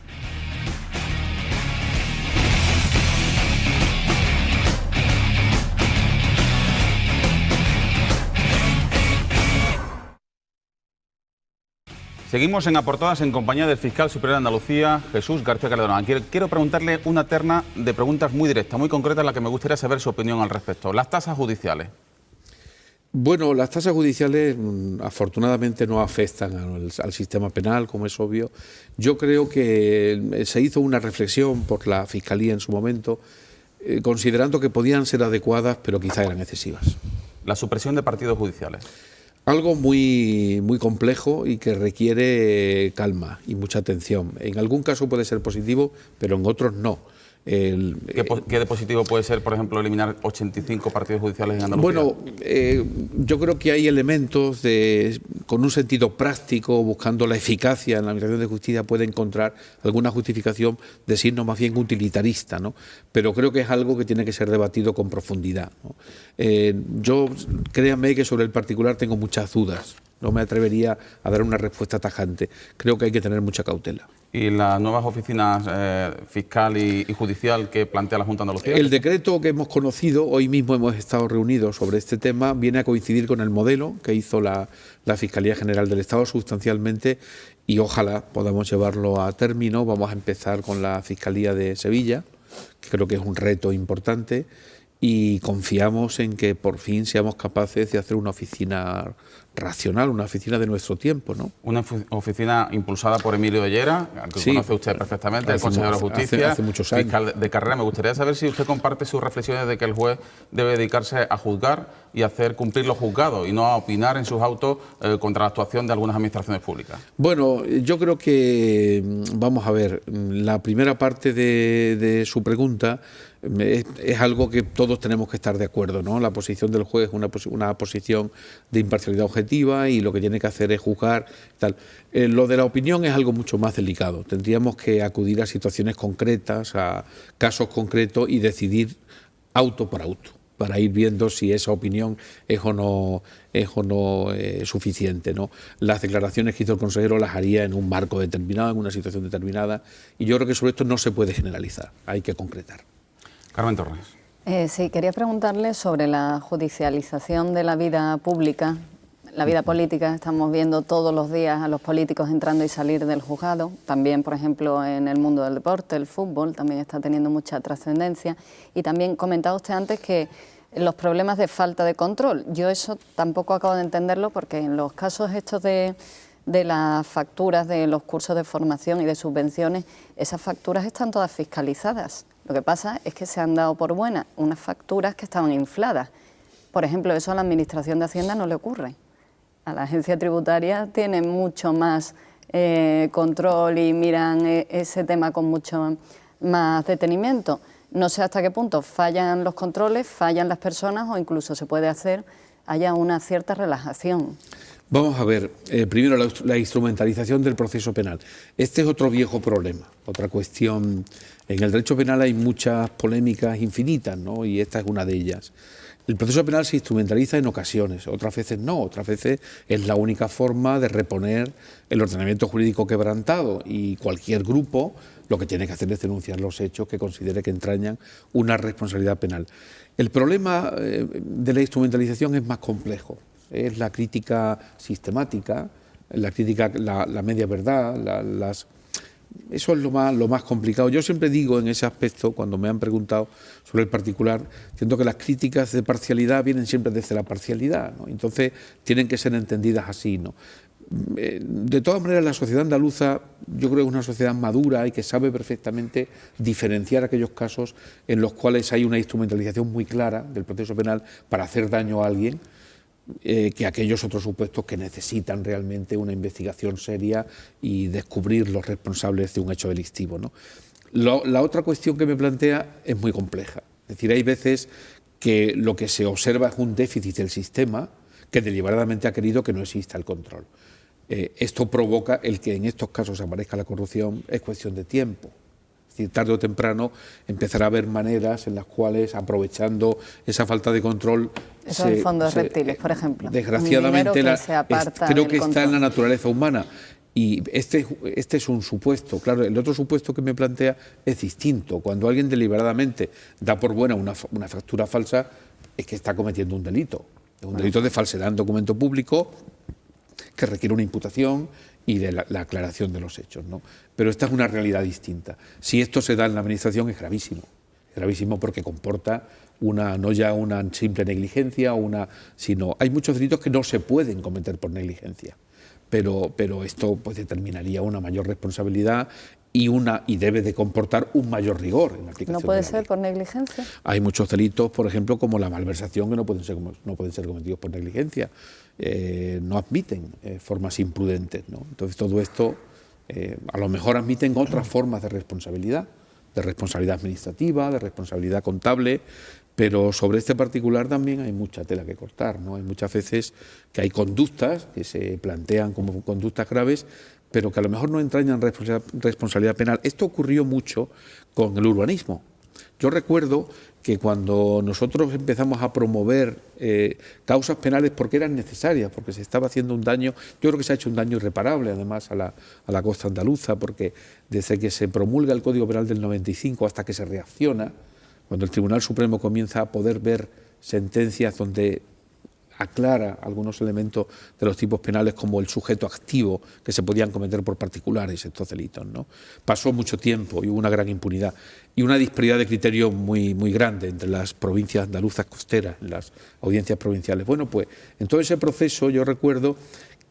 Seguimos en A por Todas en compañía del fiscal superior de Andalucía, Jesús García Calderón. Quiero preguntarle una terna de preguntas muy directas, muy concretas, en la que me gustaría saber su opinión al respecto. Las tasas judiciales. Bueno, las tasas judiciales afortunadamente no afectan al sistema penal, como es obvio. Yo creo que se hizo una reflexión por la Fiscalía en su momento, considerando que podían ser adecuadas, pero quizá eran excesivas. La supresión de partidos judiciales. Algo muy complejo y que requiere calma y mucha atención. En algún caso puede ser positivo, pero en otros no. ¿Qué de positivo puede ser, por ejemplo, eliminar 85 partidos judiciales en Andalucía? Bueno, yo creo que hay elementos con un sentido práctico, buscando la eficacia en la Administración de Justicia, puede encontrar alguna justificación de signo más bien utilitarista, ¿no? Pero creo que es algo que tiene que ser debatido con profundidad, ¿no? Créanme que sobre el particular tengo muchas dudas. No me atrevería a dar una respuesta tajante. Creo que hay que tener mucha cautela. ¿Y las nuevas oficinas fiscal y judicial que plantea la Junta de Andalucía? El decreto que hemos conocido, hoy mismo hemos estado reunidos sobre este tema, viene a coincidir con el modelo que hizo la Fiscalía General del Estado sustancialmente, y ojalá podamos llevarlo a término. Vamos a empezar con la Fiscalía de Sevilla, que creo que es un reto importante, y confiamos en que por fin seamos capaces de hacer una oficina racional, una oficina de nuestro tiempo, ¿no? Una oficina impulsada por Emilio de Llera, al que sí, conoce usted perfectamente, el consejero de Justicia, hace muchos años. Fiscal de carrera. Me gustaría saber si usted comparte sus reflexiones de que el juez debe dedicarse a juzgar y hacer cumplir los juzgados y no a opinar en sus autos contra la actuación de algunas administraciones públicas. Bueno, yo creo que, vamos a ver, la primera parte de su pregunta es algo que todos tenemos que estar de acuerdo, ¿no? La posición del juez es una posición de imparcialidad objetiva y lo que tiene que hacer es juzgar, tal. Lo de la opinión es algo mucho más delicado. Tendríamos que acudir a situaciones concretas, a casos concretos y decidir auto por auto, para ir viendo si esa opinión es o no suficiente, ¿no? Las declaraciones que hizo el consejero las haría en un marco determinado, en una situación determinada, y yo creo que sobre esto no se puede generalizar, hay que concretar. Carmen Torres. Sí, quería preguntarle sobre la judicialización de la vida pública, la vida política. Estamos viendo todos los días a los políticos entrando y salir del juzgado. También, por ejemplo, en el mundo del deporte, el fútbol también está teniendo mucha trascendencia. Y también comentaba usted antes que los problemas de falta de control. Yo eso tampoco acabo de entenderlo, porque en los casos estos de las facturas de los cursos de formación y de subvenciones, esas facturas están todas fiscalizadas. Lo que pasa es que se han dado por buenas unas facturas que estaban infladas. Por ejemplo, eso a la Administración de Hacienda no le ocurre. A la agencia tributaria tiene mucho más control y miran ese tema con mucho más detenimiento. No sé hasta qué punto fallan los controles, fallan las personas o incluso se puede haya una cierta relajación. Vamos a ver, primero la instrumentalización del proceso penal. Este es otro viejo problema, otra cuestión. En el derecho penal hay muchas polémicas infinitas, ¿no? Y esta es una de ellas. El proceso penal se instrumentaliza en ocasiones, otras veces no, otras veces es la única forma de reponer el ordenamiento jurídico quebrantado, y cualquier grupo lo que tiene que hacer es denunciar los hechos que considere que entrañan una responsabilidad penal. El problema de la instrumentalización es más complejo. Es la crítica sistemática, la crítica, la media verdad, eso es lo más complicado. Yo siempre digo en ese aspecto, cuando me han preguntado sobre el particular, siento que las críticas de parcialidad vienen siempre desde la parcialidad, ¿no? Entonces tienen que ser entendidas así, ¿no? De todas maneras, la sociedad andaluza yo creo que es una sociedad madura y que sabe perfectamente diferenciar aquellos casos en los cuales hay una instrumentalización muy clara del proceso penal para hacer daño a alguien, que aquellos otros supuestos que necesitan realmente una investigación seria y descubrir los responsables de un hecho delictivo, ¿no? La otra cuestión que me plantea es muy compleja. Es decir, hay veces que lo que se observa es un déficit del sistema que deliberadamente ha querido que no exista el control. Esto provoca el que en estos casos aparezca la corrupción, es cuestión de tiempo. Es decir, tarde o temprano empezará a haber maneras en las cuales, aprovechando esa falta de control... Eso del fondo de reptiles, por ejemplo. Desgraciadamente, creo que está en la naturaleza humana. Y este es un supuesto. Claro, el otro supuesto que me plantea es distinto. Cuando alguien deliberadamente da por buena una factura falsa, es que está cometiendo un delito. Es un delito de falsedad en documento público que requiere una imputación y de la aclaración de los hechos, ¿no? Pero esta es una realidad distinta. Si esto se da en la Administración es gravísimo porque comporta no ya una simple negligencia, sino hay muchos delitos que no se pueden cometer por negligencia, pero esto pues determinaría una mayor responsabilidad y debe de comportar un mayor rigor en la aplicación. ¿No puede ser por negligencia? Hay muchos delitos, por ejemplo, como la malversación, que no pueden ser cometidos por negligencia. No admiten formas imprudentes, ¿no? Entonces todo esto a lo mejor admiten otras formas de responsabilidad administrativa, de responsabilidad contable, pero sobre este particular también hay mucha tela que cortar, ¿no? Hay muchas veces que hay conductas que se plantean como conductas graves, pero que a lo mejor no entrañan responsabilidad penal. Esto ocurrió mucho con el urbanismo. Yo recuerdo que cuando nosotros empezamos a promover causas penales porque eran necesarias, porque se estaba haciendo un daño, yo creo que se ha hecho un daño irreparable además a la costa andaluza, porque desde que se promulga el Código Penal del 95 hasta que se reacciona, cuando el Tribunal Supremo comienza a poder ver sentencias donde aclara algunos elementos de los tipos penales como el sujeto activo que se podían cometer por particulares estos delitos, ¿no? Pasó mucho tiempo y hubo una gran impunidad y una disparidad de criterio muy grande entre las provincias andaluzas costeras, en las audiencias provinciales. Bueno, pues en todo ese proceso yo recuerdo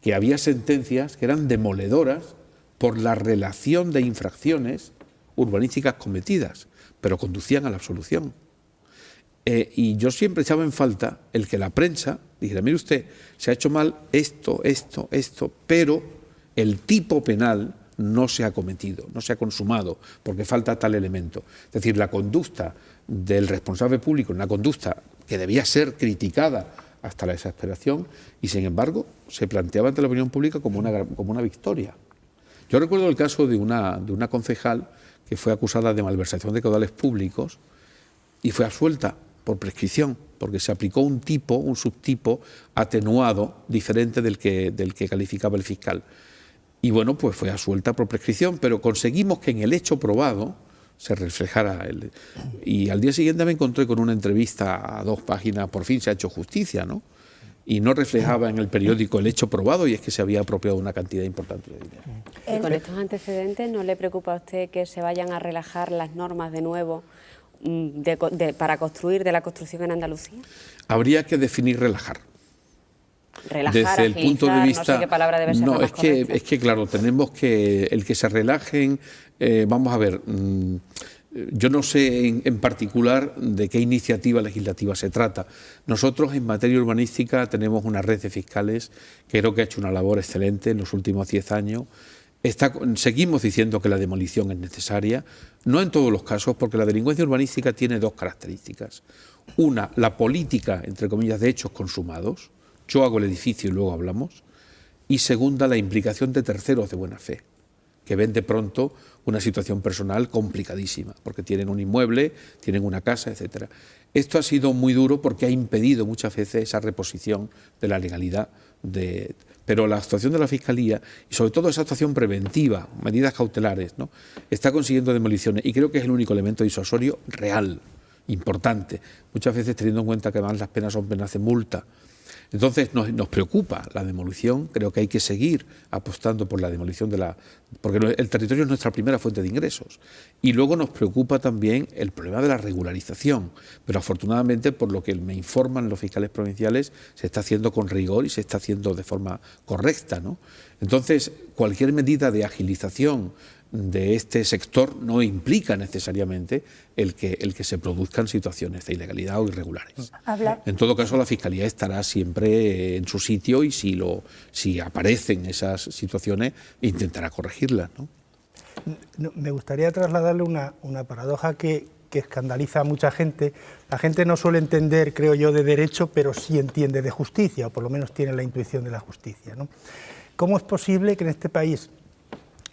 que había sentencias que eran demoledoras por la relación de infracciones urbanísticas cometidas, pero conducían a la absolución. Y yo siempre echaba en falta el que la prensa dijera, mire usted, se ha hecho mal esto, pero el tipo penal no se ha cometido, no se ha consumado, porque falta tal elemento. Es decir, la conducta del responsable público, una conducta que debía ser criticada hasta la exasperación, y sin embargo se planteaba ante la opinión pública como una victoria. Yo recuerdo el caso de una concejal que fue acusada de malversación de caudales públicos y fue absuelta por prescripción, porque se aplicó un subtipo atenuado, diferente del que calificaba el fiscal. Y bueno, pues fue absuelta por prescripción, pero conseguimos que en el hecho probado se reflejara y al día siguiente me encontré con una entrevista a 2 páginas, por fin se ha hecho justicia, ¿no? Y no reflejaba en el periódico el hecho probado, y es que se había apropiado una cantidad importante de dinero. ¿Y con estos antecedentes no le preocupa a usted que se vayan a relajar las normas de nuevo para construir de la construcción en Andalucía? Habría que definir relajar. Relajar, desde el punto de vista, no sé qué palabra debe ser la más correcta. Es que claro, tenemos que el que se relajen, vamos a ver, yo no sé en particular de qué iniciativa legislativa se trata. Nosotros en materia urbanística tenemos una red de fiscales que creo que ha hecho una labor excelente en los últimos 10 años. Seguimos diciendo que la demolición es necesaria, no en todos los casos, porque la delincuencia urbanística tiene 2 características. Una, la política, entre comillas, de hechos consumados. Yo hago el edificio y luego hablamos. y segunda, la implicación de terceros de buena fe, que ven de pronto una situación personal complicadísima, porque tienen un inmueble, tienen una casa, etcétera. Esto ha sido muy duro porque ha impedido muchas veces esa reposición de la legalidad. Pero la actuación de la Fiscalía, y sobre todo esa actuación preventiva, medidas cautelares, ¿no?, está consiguiendo demoliciones, y creo que es el único elemento disuasorio real, importante, muchas veces teniendo en cuenta que además las penas son penas de multa. Entonces nos preocupa la demolición, creo que hay que seguir apostando por la demolición porque el territorio es nuestra primera fuente de ingresos. Y luego nos preocupa también el problema de la regularización, pero afortunadamente, por lo que me informan los fiscales provinciales, se está haciendo con rigor y se está haciendo de forma correcta, ¿no? Entonces, cualquier medida de agilización de este sector no implica necesariamente el que se produzcan situaciones de ilegalidad o irregulares. En todo caso, la Fiscalía estará siempre en su sitio y si aparecen esas situaciones intentará corregirlas, ¿no? Me gustaría trasladarle una paradoja que escandaliza a mucha gente. La gente no suele entender, creo yo, de derecho, pero sí entiende de justicia, o por lo menos tiene la intuición de la justicia, ¿no? ¿Cómo es posible que en este país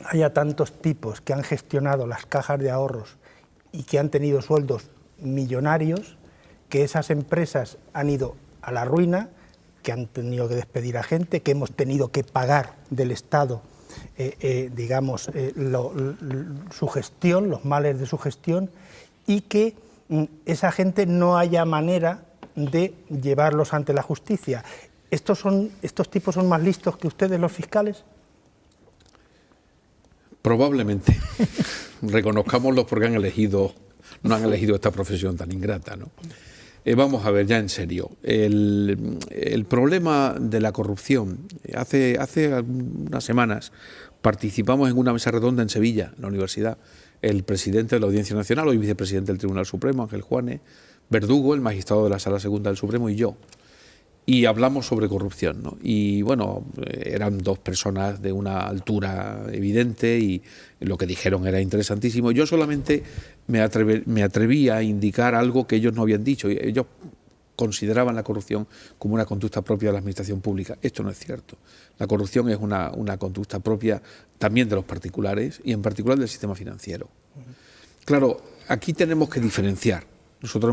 haya tantos tipos que han gestionado las cajas de ahorros y que han tenido sueldos millonarios, que esas empresas han ido a la ruina, que han tenido que despedir a gente, que hemos tenido que pagar del Estado, su gestión, los males de su gestión, y que esa gente no haya manera de llevarlos ante la justicia? ¿Estos tipos son más listos que ustedes, los fiscales? Probablemente. Reconozcámoslo porque no han elegido esta profesión tan ingrata, ¿no? Vamos a ver, ya en serio. El problema de la corrupción. Hace unas semanas participamos en una mesa redonda en Sevilla, en la universidad. El presidente de la Audiencia Nacional, hoy vicepresidente del Tribunal Supremo, Ángel Juanes, Verdugo, el magistrado de la Sala Segunda del Supremo, y yo. Y hablamos sobre corrupción, ¿no? Y bueno, eran dos personas de una altura evidente y lo que dijeron era interesantísimo. Yo solamente me atreví a indicar algo que ellos no habían dicho. Ellos consideraban la corrupción como una conducta propia de la administración pública. Esto no es cierto. La corrupción es una conducta propia también de los particulares y en particular del sistema financiero. Claro, aquí tenemos que diferenciar. Nosotros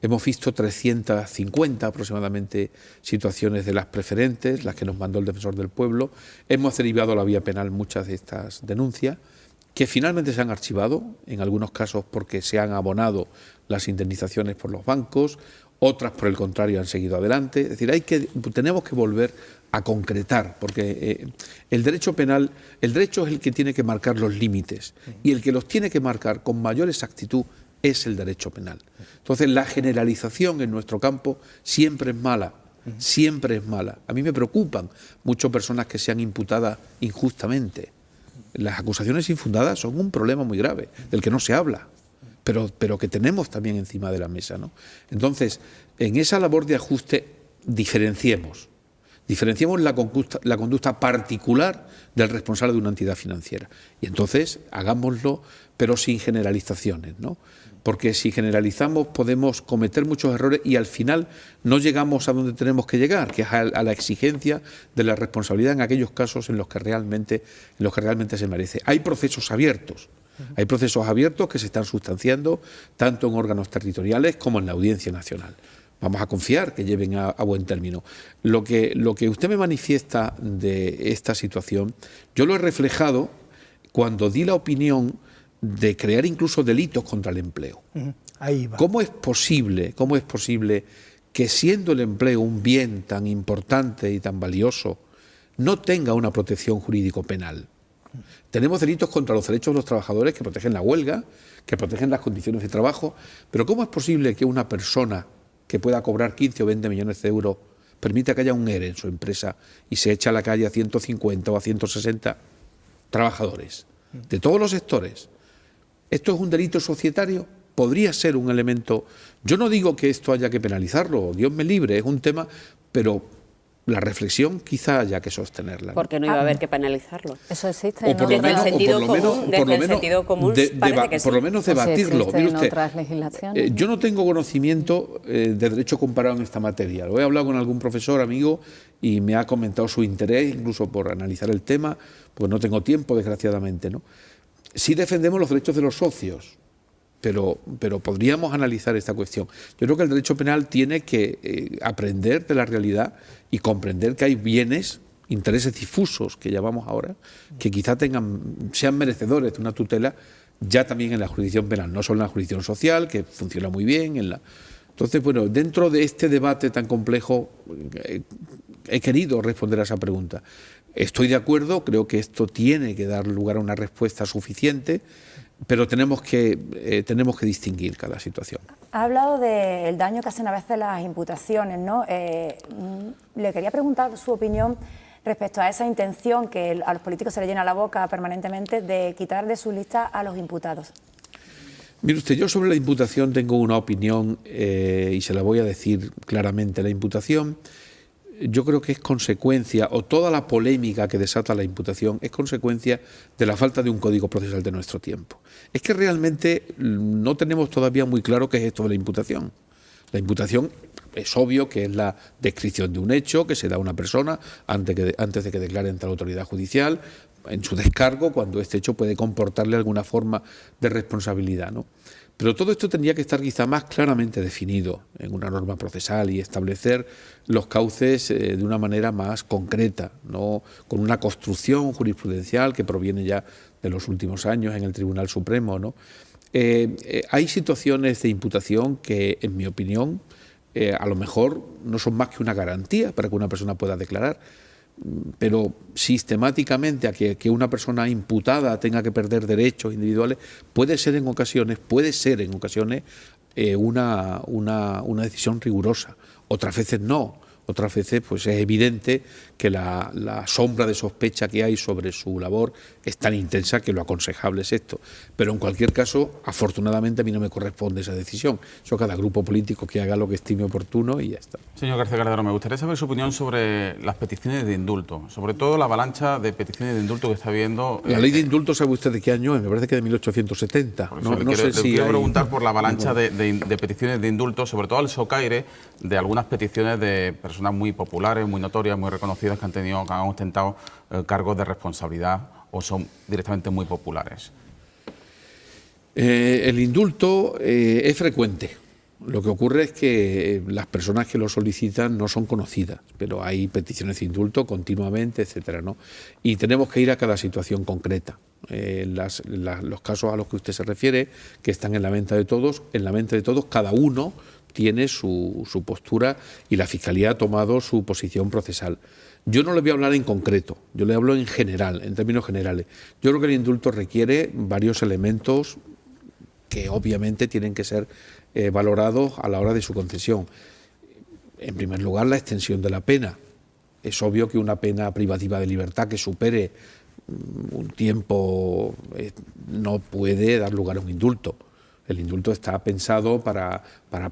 hemos visto 350 aproximadamente situaciones de las preferentes, las que nos mandó el Defensor del Pueblo. Hemos derivado a la vía penal muchas de estas denuncias, que finalmente se han archivado, en algunos casos porque se han abonado las indemnizaciones por los bancos, otras por el contrario han seguido adelante. Es decir, tenemos que volver a concretar, porque el derecho penal, el derecho es el que tiene que marcar los límites, y el que los tiene que marcar con mayor exactitud es el derecho penal. Entonces, la generalización en nuestro campo siempre es mala, siempre es mala. A mí me preocupan mucho personas que sean imputadas injustamente. Las acusaciones infundadas son un problema muy grave, del que no se habla, pero que tenemos también encima de la mesa, ¿no? Entonces, en esa labor de ajuste, diferenciemos la conducta particular del responsable de una entidad financiera. Y entonces, hagámoslo, pero sin generalizaciones, ¿no? Porque si generalizamos podemos cometer muchos errores y al final no llegamos a donde tenemos que llegar, que es a la exigencia de la responsabilidad en aquellos casos en los que realmente se merece. Hay procesos abiertos. Hay procesos abiertos que se están sustanciando tanto en órganos territoriales como en la Audiencia Nacional. Vamos a confiar que lleven a buen término. Lo que usted me manifiesta de esta situación, yo lo he reflejado cuando di la opinión de crear incluso delitos contra el empleo. Ahí va. ¿Cómo es posible que, siendo el empleo un bien tan importante y tan valioso, no tenga una protección jurídico-penal? Tenemos delitos contra los derechos de los trabajadores que protegen la huelga, que protegen las condiciones de trabajo, pero ¿cómo es posible que una persona que pueda cobrar 15 o 20 millones de euros permita que haya un ERE en su empresa y se echa a la calle a 150 o a 160 trabajadores de todos los sectores? ¿Esto es un delito societario? Podría ser un elemento. Yo no digo que esto haya que penalizarlo, Dios me libre, es un tema, pero la reflexión quizá haya que sostenerla, ¿no? Porque no iba a haber que penalizarlo. Eso existe. O por lo menos, por lo menos debatirlo. Existe Mire en usted, otras legislaciones. yo no tengo conocimiento de derecho comparado en esta materia. Lo he hablado con algún profesor amigo y me ha comentado su interés, incluso por analizar el tema, pues no tengo tiempo, desgraciadamente, ¿no? Sí defendemos los derechos de los socios, pero podríamos analizar esta cuestión. Yo creo que el derecho penal tiene que aprender de la realidad y comprender que hay bienes, intereses difusos, que llamamos ahora, que quizá sean merecedores de una tutela ya también en la jurisdicción penal, no solo en la jurisdicción social, que funciona muy bien. Entonces, bueno, dentro de este debate tan complejo, he querido responder a esa pregunta. Estoy de acuerdo, creo que esto tiene que dar lugar a una respuesta suficiente, pero tenemos que distinguir cada situación. Ha hablado del daño que hacen a veces las imputaciones, ¿no? Le quería preguntar su opinión respecto a esa intención que a los políticos se les llena la boca permanentemente de quitar de su lista a los imputados. Mire usted, yo sobre la imputación tengo una opinión y se la voy a decir claramente. La imputación, yo creo que es consecuencia, o toda la polémica que desata la imputación es consecuencia de la falta de un código procesal de nuestro tiempo. Es que realmente no tenemos todavía muy claro qué es esto de la imputación. La imputación es obvio que es la descripción de un hecho que se da a una persona antes de que declare ante la autoridad judicial, en su descargo, cuando este hecho puede comportarle alguna forma de responsabilidad, ¿no? Pero todo esto tendría que estar quizá más claramente definido en una norma procesal y establecer los cauces de una manera más concreta, no con una construcción jurisprudencial que proviene ya de los últimos años en el Tribunal Supremo, ¿no? Hay situaciones de imputación que, en mi opinión, a lo mejor no son más que una garantía para que una persona pueda declarar, pero sistemáticamente a que una persona imputada tenga que perder derechos individuales puede ser en ocasiones una decisión rigurosa, otras veces no. Otras veces pues es evidente que la sombra de sospecha que hay sobre su labor es tan intensa que lo aconsejable es esto. Pero en cualquier caso, afortunadamente a mí no me corresponde esa decisión. Eso cada grupo político que haga lo que estime oportuno y ya está. Señor García Cardero, me gustaría saber su opinión sobre las peticiones de indulto, sobre todo la avalancha de peticiones de indulto que está habiendo. La ley de indulto, ¿sabe usted de qué año es? Me parece que de 1870. Le quiero preguntar por la avalancha de peticiones de indulto, sobre todo al socaire de algunas peticiones de personas muy populares, muy notorias, muy reconocidas, que han ostentado cargos de responsabilidad o son directamente muy populares. El indulto es frecuente. Lo que ocurre es que las personas que lo solicitan no son conocidas, pero hay peticiones de indulto continuamente, etcétera, ¿no? Y tenemos que ir a cada situación concreta. Los casos a los que usted se refiere, que están en la mente de todos, cada uno tiene su postura y la Fiscalía ha tomado su posición procesal. Yo no le voy a hablar en concreto, yo le hablo en general, en términos generales. Yo creo que el indulto requiere varios elementos que obviamente tienen que ser valorados a la hora de su concesión. En primer lugar, la extensión de la pena. Es obvio que una pena privativa de libertad que supere un tiempo no puede dar lugar a un indulto. El indulto está pensado para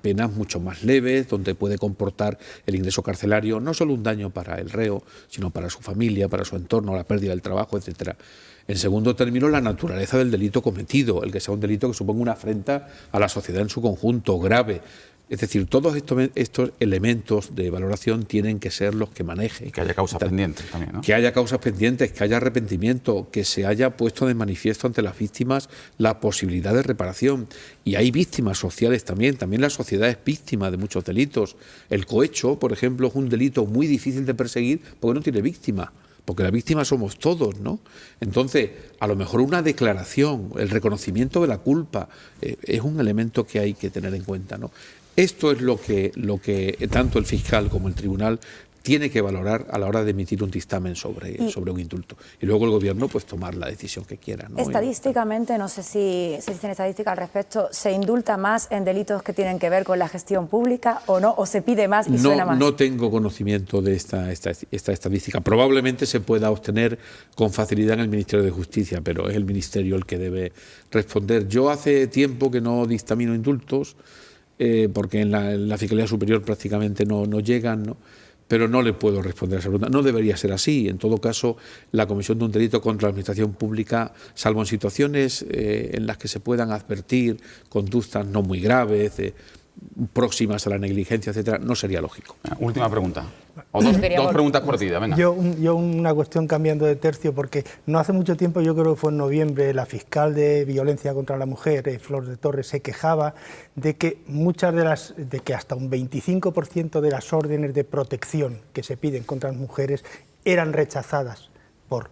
penas mucho más leves, donde puede comportar el ingreso carcelario no solo un daño para el reo, sino para su familia, para su entorno, la pérdida del trabajo, etcétera. En segundo término, la naturaleza del delito cometido, el que sea un delito que suponga una afrenta a la sociedad en su conjunto, grave. Es decir, todos estos elementos de valoración tienen que ser los que maneje. Y que haya causas pendientes también, ¿no? Que haya causas pendientes, que haya arrepentimiento, que se haya puesto de manifiesto ante las víctimas la posibilidad de reparación. Y hay víctimas sociales también la sociedad es víctima de muchos delitos. El cohecho, por ejemplo, es un delito muy difícil de perseguir porque no tiene víctima. Porque la víctima somos todos, ¿no? Entonces, a lo mejor una declaración, el reconocimiento de la culpa, es un elemento que hay que tener en cuenta, ¿no? Esto es lo que tanto el fiscal como el tribunal tiene que valorar a la hora de emitir un dictamen sobre un indulto. Y luego el gobierno pues tomar la decisión que quiera, ¿no? Estadísticamente, no sé si existen estadísticas al respecto, ¿se indulta más en delitos que tienen que ver con la gestión pública o no? ¿O se pide más y suena más? No tengo conocimiento de esta estadística. Probablemente se pueda obtener con facilidad en el Ministerio de Justicia, pero es el Ministerio el que debe responder. Yo hace tiempo que no dictamino indultos, porque en la Fiscalía Superior prácticamente no llegan, ¿no? pero no le puedo responder a esa pregunta. No debería ser así. En todo caso, la comisión de un delito contra la administración pública, salvo en situaciones en las que se puedan advertir conductas no muy graves, próximas a la negligencia, etcétera, no sería lógico. Última pregunta. O dos preguntas cortitas, venga. Yo una cuestión cambiando de tercio, porque no hace mucho tiempo, yo creo que fue en noviembre, la fiscal de violencia contra la mujer, Flor de Torres, se quejaba de que de que hasta un 25% de las órdenes de protección que se piden contra las mujeres eran rechazadas por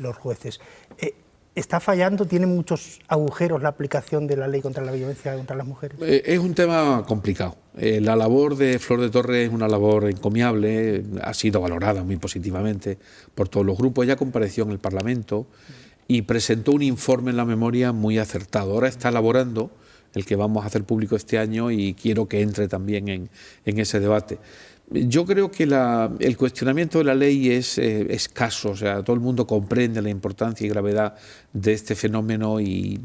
los jueces. ¿Está fallando? ¿Tiene muchos agujeros la aplicación de la ley contra la violencia contra las mujeres? Es un tema complicado. La labor de Flor de Torres es una labor encomiable, ha sido valorada muy positivamente por todos los grupos. Ella compareció en el Parlamento y presentó un informe en la memoria muy acertado. Ahora está elaborando el que vamos a hacer público este año y quiero que entre también en ese debate. Yo creo que el cuestionamiento de la ley es escaso, o sea, todo el mundo comprende la importancia y gravedad de este fenómeno y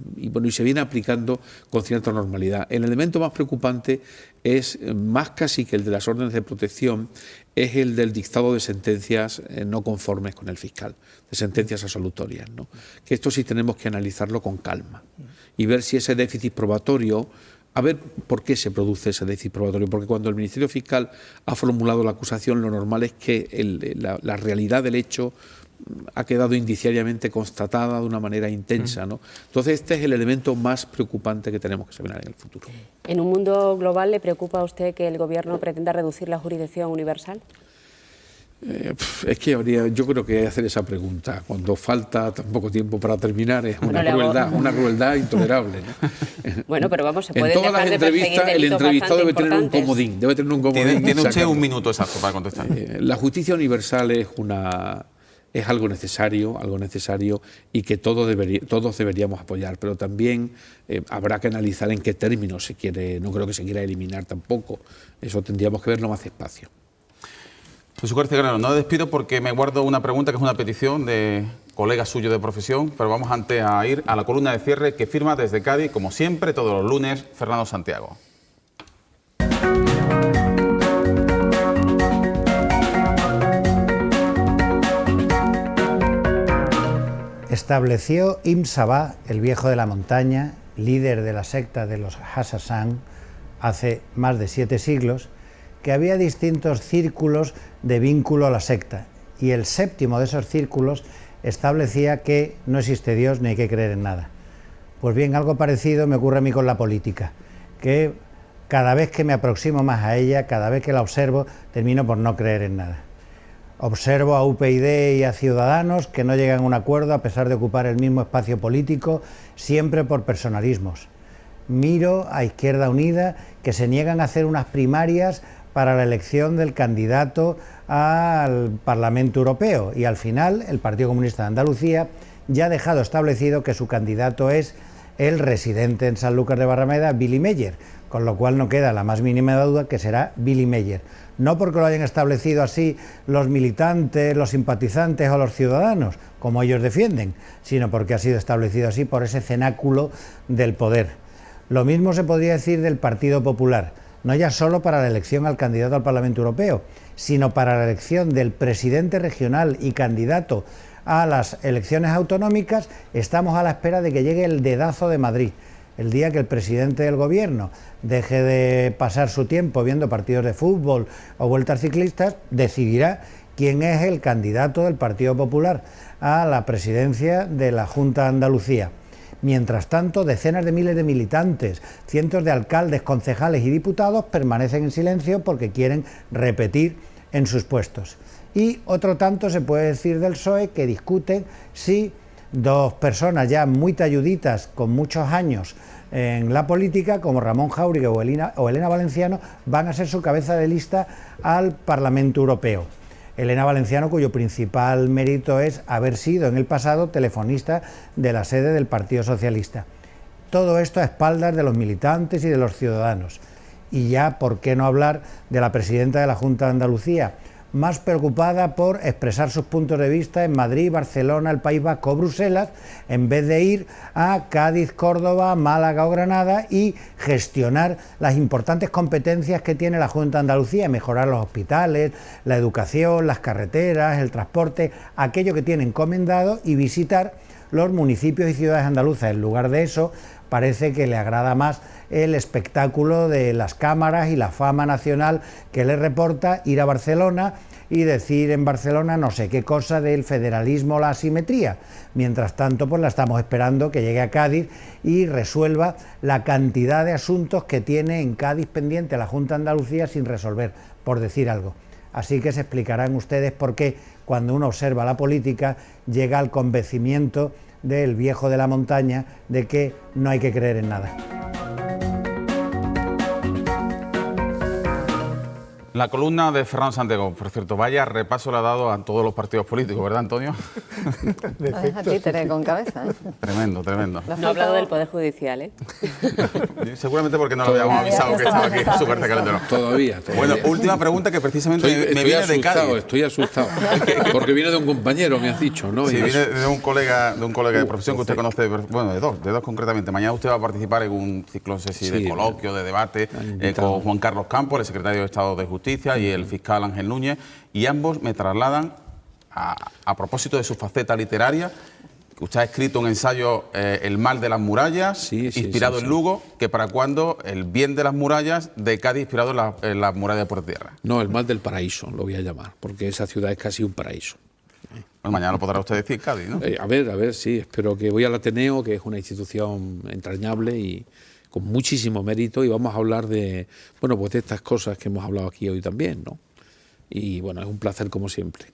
se viene aplicando con cierta normalidad. El elemento más preocupante es, más casi que el de las órdenes de protección, es el del dictado de sentencias no conformes con el fiscal, de sentencias absolutorias, ¿no? Que esto sí tenemos que analizarlo con calma y ver si ese déficit probatorio. A ver por qué se produce ese déficit probatorio, porque cuando el Ministerio Fiscal ha formulado la acusación, lo normal es que la realidad del hecho ha quedado indiciariamente constatada de una manera intensa, ¿no? Entonces este es el elemento más preocupante que tenemos que examinar en el futuro. ¿En un mundo global le preocupa a usted que el Gobierno pretenda reducir la jurisdicción universal? Es que yo creo que hacer esa pregunta cuando falta tan poco tiempo para terminar es una crueldad intolerable, ¿no? Bueno, pero vamos, se puede. En todas las entrevistas el entrevistado debe tener un comodín. Tiene usted un minuto exacto para contestar. La justicia universal es algo necesario y que todos deberíamos apoyar, pero también habrá que analizar en qué términos se quiere. No creo que se quiera eliminar tampoco. Eso tendríamos que verlo más despacio. Jesús García Granero, no despido porque me guardo una pregunta que es una petición de colegas suyos de profesión, pero vamos antes a ir a la columna de cierre que firma desde Cádiz, como siempre, todos los lunes, Fernando Santiago. Estableció Ibn Sabah, el viejo de la montaña, líder de la secta de los Hassasán, hace más de 7 siglos, que había distintos círculos de vínculo a la secta, y el séptimo de esos círculos establecía que no existe Dios ni hay que creer en nada. Pues bien, algo parecido me ocurre a mí con la política, que cada vez que me aproximo más a ella, cada vez que la observo, termino por no creer en nada. Observo a UPyD y a Ciudadanos que no llegan a un acuerdo a pesar de ocupar el mismo espacio político, siempre por personalismos. Miro a Izquierda Unida que se niegan a hacer unas primarias para la elección del candidato al Parlamento Europeo y al final el Partido Comunista de Andalucía ya ha dejado establecido que su candidato es el residente en Sanlúcar de Barrameda, Willy Meyer, con lo cual no queda la más mínima duda que será Willy Meyer. No porque lo hayan establecido así los militantes, los simpatizantes o los ciudadanos, como ellos defienden, sino porque ha sido establecido así por ese cenáculo del poder. Lo mismo se podría decir del Partido Popular, no ya solo para la elección al candidato al Parlamento Europeo, sino para la elección del presidente regional y candidato a las elecciones autonómicas. Estamos a la espera de que llegue el dedazo de Madrid. El día que el presidente del gobierno deje de pasar su tiempo viendo partidos de fútbol o vueltas ciclistas, decidirá quién es el candidato del Partido Popular a la presidencia de la Junta de Andalucía. Mientras tanto, decenas de miles de militantes, cientos de alcaldes, concejales y diputados permanecen en silencio porque quieren repetir en sus puestos. Y otro tanto se puede decir del PSOE, que discuten si dos personas ya muy talluditas con muchos años en la política, como Ramón Jáuregui o Elena Valenciano, van a ser su cabeza de lista al Parlamento Europeo. Elena Valenciano, cuyo principal mérito es haber sido en el pasado telefonista de la sede del Partido Socialista. Todo esto a espaldas de los militantes y de los ciudadanos. Y ya, ¿por qué no hablar de la presidenta de la Junta de Andalucía? más preocupada por expresar sus puntos de vista en Madrid, Barcelona, el País Vasco o Bruselas, en vez de ir a Cádiz, Córdoba, Málaga o Granada y gestionar las importantes competencias que tiene la Junta de Andalucía, mejorar los hospitales, la educación, las carreteras, el transporte, aquello que tiene encomendado, y visitar los municipios y ciudades andaluzas. En lugar de eso, parece que le agrada más el espectáculo de las cámaras y la fama nacional que le reporta ir a Barcelona y decir en Barcelona no sé qué cosa del federalismo o la asimetría. Mientras tanto, pues la estamos esperando que llegue a Cádiz y resuelva la cantidad de asuntos que tiene en Cádiz pendiente la Junta de Andalucía sin resolver, por decir algo. Así que se explicarán ustedes por qué, cuando uno observa la política, llega al convencimiento del viejo de la montaña de que no hay que creer en nada. La columna de Fernando Santiago, por cierto, vaya repaso le ha dado a todos los partidos políticos, ¿verdad, Antonio? Vaya títere con cabeza, ¿eh? Tremendo, tremendo. No ha hablado del Poder Judicial, ¿eh? Seguramente porque no lo habíamos avisado que estaba aquí su carta Calderón. Todavía. Bueno, última pregunta que precisamente me viene de Cádiz. Estoy asustado, porque viene de un compañero, me has dicho, ¿no? Sí, viene de un colega de profesión que usted conoce, bueno, de dos concretamente. Mañana usted va a participar en un ciclo, no sé si de coloquio, de debate, con Juan Carlos Campos, el secretario de Estado de Justicia, y el fiscal Ángel Núñez, y ambos me trasladan, a propósito de su faceta literaria, que usted ha escrito un ensayo, El mal de las murallas, inspirado en Lugo, que para cuándo El bien de las murallas de Cádiz, inspirado en las murallas por tierra. No, El mal del paraíso, lo voy a llamar, porque esa ciudad es casi un paraíso. Bueno, mañana lo podrá usted decir, Cádiz, ¿no? A ver, sí, espero que voy al Ateneo, que es una institución entrañable y con muchísimo mérito, y vamos a hablar de, bueno, pues de estas cosas que hemos hablado aquí hoy también, ¿no? Y bueno, es un placer como siempre.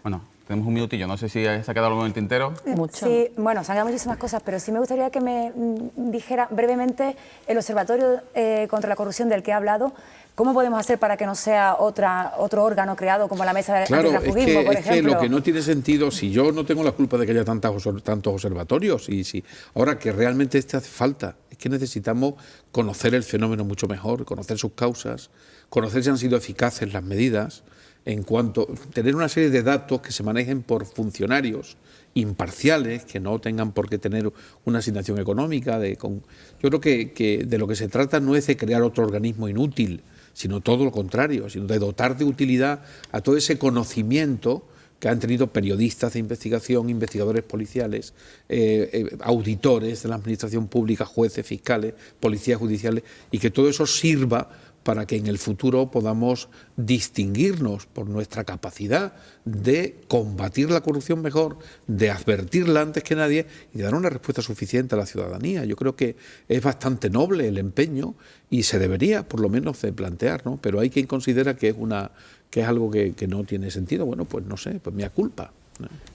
Bueno, tenemos un minutillo, no sé si se ha quedado algo en el tintero. Mucho. Sí, bueno, se han quedado muchísimas cosas, pero sí me gustaría que me dijera brevemente el Observatorio contra la Corrupción del que ha hablado. ¿Cómo podemos hacer para que no sea otro órgano creado como la Mesa de Antitransfugismo, por ejemplo? Es que lo que no tiene sentido, si yo no tengo la culpa de que haya tantos observatorios, y si ahora que realmente hace falta, es que necesitamos conocer el fenómeno mucho mejor, conocer sus causas, conocer si han sido eficaces las medidas, en cuanto a tener una serie de datos que se manejen por funcionarios imparciales, que no tengan por qué tener una asignación económica. Yo creo que de lo que se trata no es de crear otro organismo inútil, sino todo lo contrario, sino de dotar de utilidad a todo ese conocimiento que han tenido periodistas de investigación, investigadores policiales, auditores de la administración pública, jueces, fiscales, policías judiciales, y que todo eso sirva para que en el futuro podamos distinguirnos por nuestra capacidad de combatir la corrupción mejor, de advertirla antes que nadie y de dar una respuesta suficiente a la ciudadanía. Yo creo que es bastante noble el empeño y se debería, por lo menos, de plantear, ¿no? Pero hay quien considera que es algo que no tiene sentido. Bueno, pues no sé, pues mea culpa.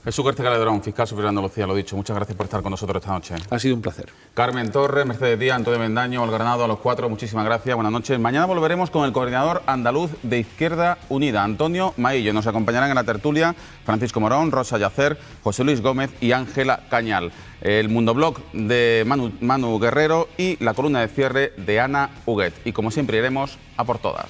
Jesús García Calderón, fiscal superior de Andalucía, lo dicho. Muchas gracias por estar con nosotros esta noche. Ha sido un placer. Carmen Torres, Mercedes Díaz, Antonio Bendaño, Olga Granado, a los cuatro, muchísimas gracias. Buenas noches. Mañana volveremos con el coordinador andaluz de Izquierda Unida, Antonio Maillo. Nos acompañarán en la tertulia Francisco Morón, Rosa Yacer, José Luis Gómez y Ángela Cañal. El Mundoblog de Manu Guerrero y la columna de cierre de Ana Huguet. Y como siempre iremos a por todas.